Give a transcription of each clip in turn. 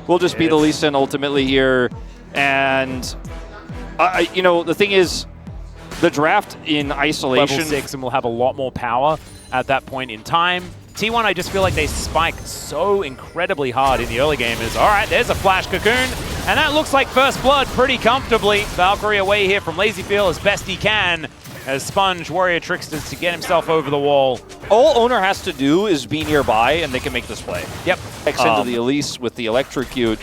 will just be the Lee Sin ultimately here. And, you know, the thing is, the draft in isolation. Level 6 and will have a lot more power at that point in time. T1, I just feel like they spike so incredibly hard in the early game. All right, there's a flash cocoon, and that looks like first blood pretty comfortably. Valkyrie away here from Lazyfield as best he can, as Sponge, Warrior Tricksters to get himself over the wall. All Owner has to do is be nearby, and they can make this play. Yep. X into the Elise with the Electrocute.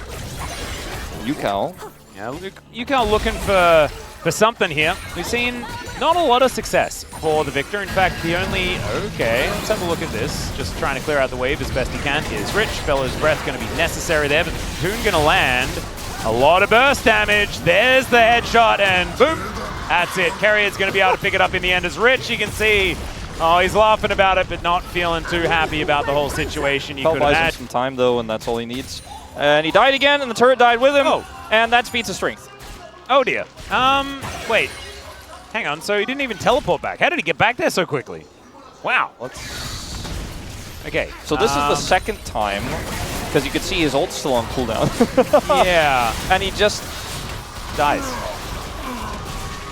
Yukao. Yeah, Yukao looking for something here. We've seen not a lot of success for the Victor. In fact, the only... Okay, let's have a look at this. Just trying to clear out the wave as best he can. Is Rich. Bellows Breath going to be necessary there, but the Cocoon going to land. A lot of burst damage. There's the headshot, and boom. That's it. Carrier's going to be able to pick it up in the end as Rich. You can see, oh, he's laughing about it, but not feeling too happy about the whole situation. You could buys him imagine. some time, though, and that's all he needs. And he died again, and the turret died with him. Oh. And that's feats of strength. Oh, dear. Wait. Hang on, so he didn't even teleport back. How did he get back there so quickly? Wow. Okay. So this is the second time, because you can see his ult's still on cooldown. Yeah. And he just dies.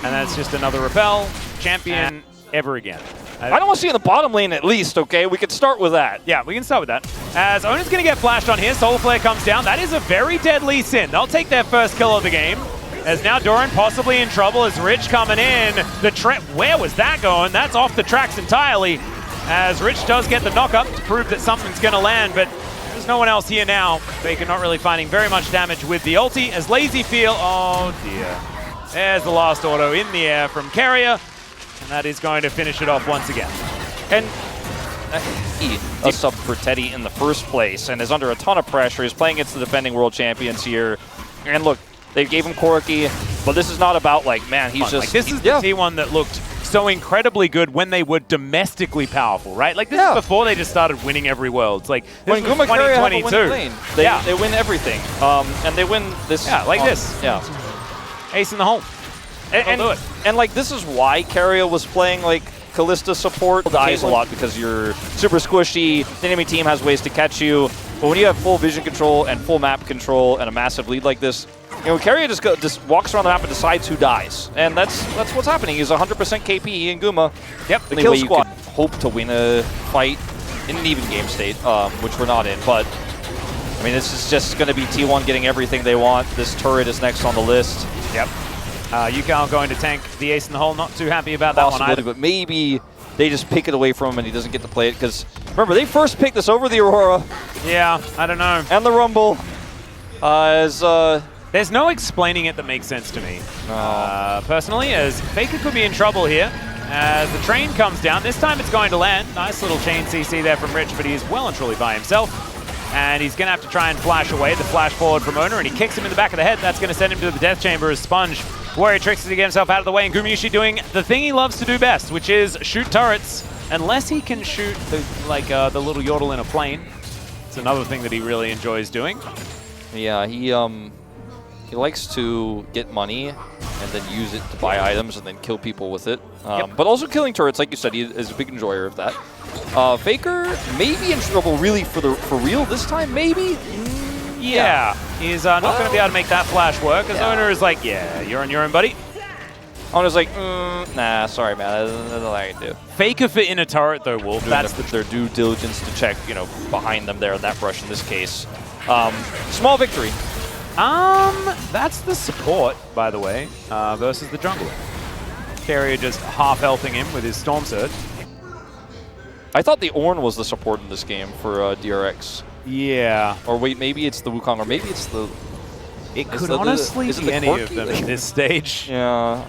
And that's just another repel. Champion ever again. I don't want to see in the bottom lane at least, okay? We could start with that. Yeah, we can start with that. As Onion's going to get flashed on here, Solar Flare comes down. That is a very deadly Sin. They'll take their first kill of the game. As now Doran possibly in trouble as Rich coming in. Where was that going? That's off the tracks entirely. As Rich does get the knock-up to prove that something's going to land, but there's no one else here now. Faker not really finding very much damage with the ulti as Lazyfield. Oh dear. There's the last auto in the air from Carrier. And that is going to finish it off once again. And a sub for Teddy in the first place and is under a ton of pressure. He's playing against the defending world champions here. And look, they gave him Corki, but this is not about like, man, he's just... Like, this is the T1 that looked so incredibly good when they were domestically powerful, right? Like, this is before they just started winning every world. It's like, this when was Guma 2022. They win everything. And they win this... Yeah, like this. Yeah. Ace in the hole. And like, this is why Carrier was playing like Callista support. Dies a lot because you're super squishy. The enemy team has ways to catch you. But when you have full vision control and full map control and a massive lead like this, you know, Carrier just walks around the map and decides who dies. And that's what's happening. He's 100% KP in Guma. Yep, the kill squad. Hope to win a fight in an even game state, which we're not in. But, I mean, this is just going to be T1 getting everything they want. This turret is next on the list. Yep. Yukao going to tank the ace in the hole. Not too happy about that one either. But maybe they just pick it away from him and he doesn't get to play it. Because, remember, they first picked this over the Aurora. Yeah, I don't know. And the Rumble. There's no explaining it that makes sense to me. Personally, as Faker could be in trouble here. As the train comes down. This time it's going to land. Nice little chain CC there from Rich, but he's well and truly by himself. And he's going to have to try and flash away the flash forward from Owner, and he kicks him in the back of the head. That's going to send him to the death chamber as Sponge. Warrior Tricksters to get himself out of the way, and Gumayushi doing the thing he loves to do best, which is shoot turrets. Unless he can shoot the little yodel in a plane. It's another thing that he really enjoys doing. Yeah, he likes to get money and then use it to buy items and then kill people with it. But also killing turrets, like you said, he is a big enjoyer of that. Faker may be in trouble really for real this time, maybe? Yeah. He's not going to be able to make that flash work, as Owner is like, yeah, you're on your own, buddy. Owner's like, nah, sorry, man, that's all I can do. Faker for in a turret, though, Wolf. That's their due diligence to check, you know, behind them there, that brush in this case. Small victory. That's the support, by the way, versus the jungler. Carrier just half-healthing him with his Storm Surge. I thought the Ornn was the support in this game for DRX. Yeah. Or wait, maybe it's the Wukong, or maybe it's the... It could honestly be any of them at this stage. Yeah.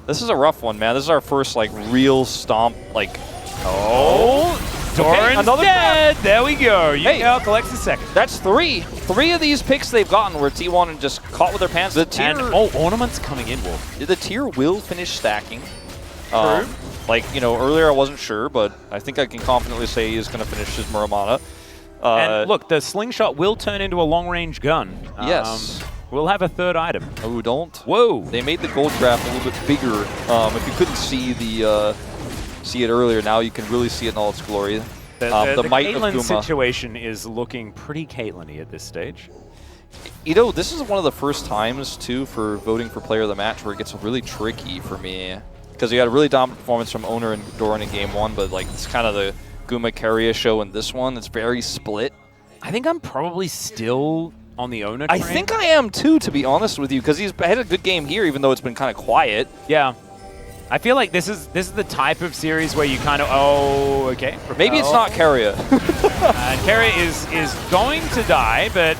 This is a rough one, man. This is our first, like, real stomp, like... Oh! Doran's dead! There we go. Yukao collects the second. That's three. Three of these picks they've gotten where T1 just caught with their pants. The tier, and, Ornament's coming in, Wolf. The tier will finish stacking. True. Like, you know, earlier I wasn't sure, but I think I can confidently say he's going to finish his Muramana. And look, the slingshot will turn into a long-range gun. Yes. We'll have a third item. Oh, don't. Whoa. They made the gold graph a little bit bigger. If you couldn't see it earlier, now you can really see it in all its glory. The might of Caitlyn Guma. situation is looking pretty Caitlyn-y at this stage. You know, this is one of the first times, too, for voting for player of the match where it gets really tricky for me. Because you got a really dominant performance from Owner and Doran in game 1, but like it's kind of the Guma Keria show in this one. It's very split. I think I'm probably still on the Owner train. I think I am, too, to be honest with you, because he's had a good game here, even though it's been kind of quiet. Yeah. I feel like this is the type of series where you kind of, oh, okay. Maybe it's not Keria. And Keria is going to die, but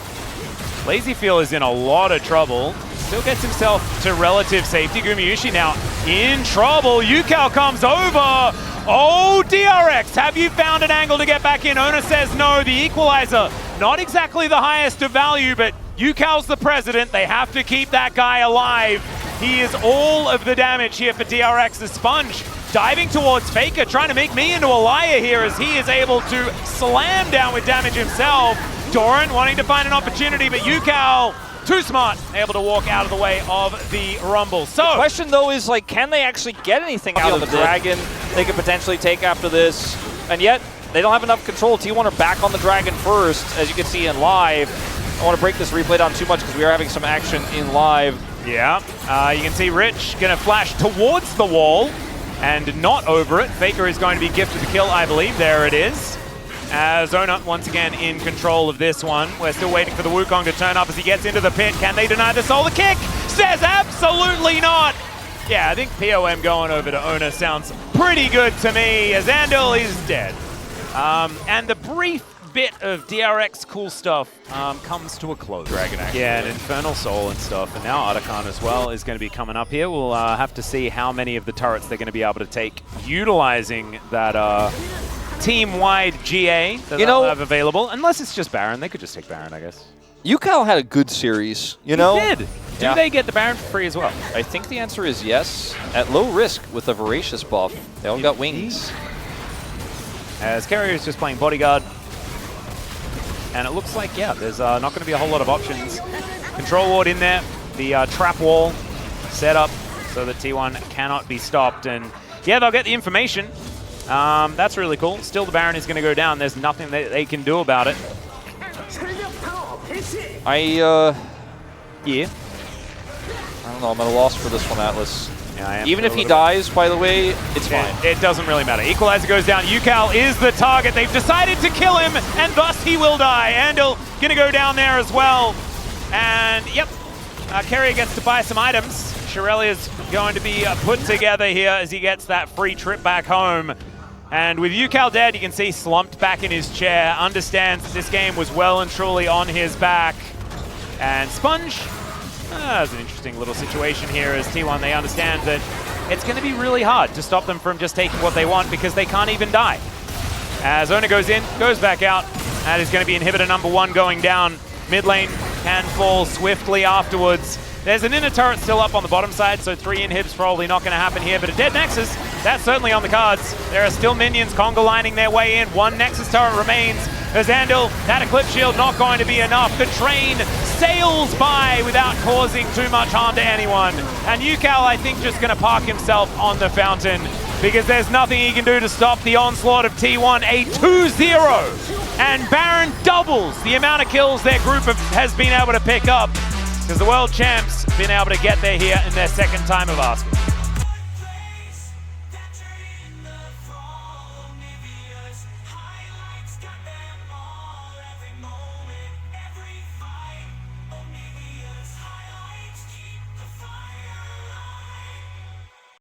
Lazyfield is in a lot of trouble. Still gets himself to relative safety. Gumayushi now in trouble. Yukao comes over. Oh, DRX, have you found an angle to get back in? Ona says no. The equalizer, not exactly the highest of value, but Yukao's the president. They have to keep that guy alive. He is all of the damage here for DRX. The Sponge diving towards Faker, trying to make me into a liar here as he is able to slam down with damage himself. Doran wanting to find an opportunity, but Yukao, too smart, able to walk out of the way of the Rumble. So, the question, though, is, like, can they actually get anything out of the Dragon they could potentially take after this? And yet, they don't have enough control. T1 are back on the Dragon first, as you can see in live. I want to break this replay down too much because we are having some action in live. Yeah, you can see Rich going to flash towards the wall and not over it. Faker is going to be gifted the kill, I believe. There it is. Zona once again in control of this one. We're still waiting for the Wukong to turn up as he gets into the pit. Can they deny the solar kick? Says absolutely not. Yeah, I think POM going over to Ona sounds pretty good to me as Andal is dead. And the brief bit of DRX cool stuff comes to a close. Dragon action. Yeah, and Infernal Soul and stuff. And now Artican as well is going to be coming up here. We'll have to see how many of the turrets they're going to be able to take utilizing that team-wide GA that they'll have available. Unless it's just Baron. They could just take Baron, I guess. Yukao had a good series, you know? He did. Do they get the Baron for free as well? I think the answer is yes. At low risk with a Voracious buff. They all got wings. As Keria is just playing Bodyguard. And it looks like, yeah, there's not going to be a whole lot of options. Control Ward in there. The trap wall set up so that T1 cannot be stopped. And yeah, they'll get the information. That's really cool. Still, the Baron is going to go down. There's nothing that they can do about it. Yeah. I don't know. I'm at a loss for this one, Atlas. Yeah, even if he dies, by the way, it's fine. It doesn't really matter. Equalizer goes down. Yukao is the target. They've decided to kill him, and thus he will die. Andal going to go down there as well. And, yep, Keria gets to buy some items. Shirelli is going to be put together here as he gets that free trip back home. And with Yukao dead, you can see slumped back in his chair, understands that this game was well and truly on his back. And Sponge, that's an interesting little situation here as T1, they understand that it's going to be really hard to stop them from just taking what they want because they can't even die. As Ona goes in, goes back out, that is going to be inhibitor number 1 going down. Mid lane can fall swiftly afterwards. There's an inner turret still up on the bottom side, so 3 inhibs probably not going to happen here, but a dead Nexus, that's certainly on the cards. There are still minions conga lining their way in. 1 Nexus turret remains. As Andal, that Eclipse Shield not going to be enough. The train sails by without causing too much harm to anyone. And Yukao, I think, just going to park himself on the fountain because there's nothing he can do to stop the onslaught of T1. A 2-0. And Baron doubles the amount of kills their group has been able to pick up because the world champs have been able to get there here in their second time of asking.